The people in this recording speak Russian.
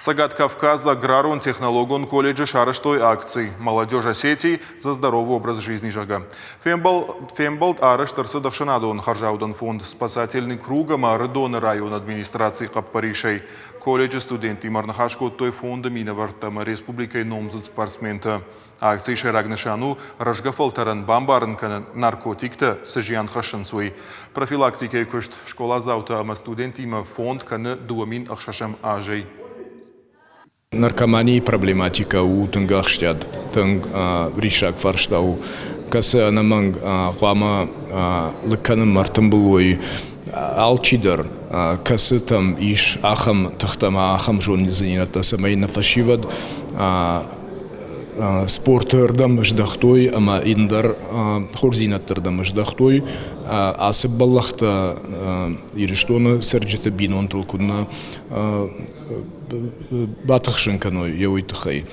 Сагат Кавказа Аграрон технологон колледжа шарыштой акций «Молодежь Осетии за здоровый образ жизни жага». Фембалд арыш тырсыдықшынадон Харжаудан фонд спасательный круга Марыдон район администрации Каппаришей. Колледжа студенты Марнахашко той фонда Миновартама республикой номзыт спортсмента. Акции шерагнышану рожгафалтаран бамбарынканы наркотикты сыжиян хашынсуй. Профилактикой күшт школа заута ама студентима фонд каны дуамин ахшашам ажей. Наркомания проблематика у тынгахштяд, тынг ришак фарштау, касы анаманг қама лыкканым мартым булой, алчидар, касы там иш ахам тахтама ахам жон занята самайна фашивад, спортырдам ждахтой, ама индар хорзинаттырдам ждахтой, асып баллахта ириштоны сәрджеті бинон тылкудна батықшын каной еуйтықай.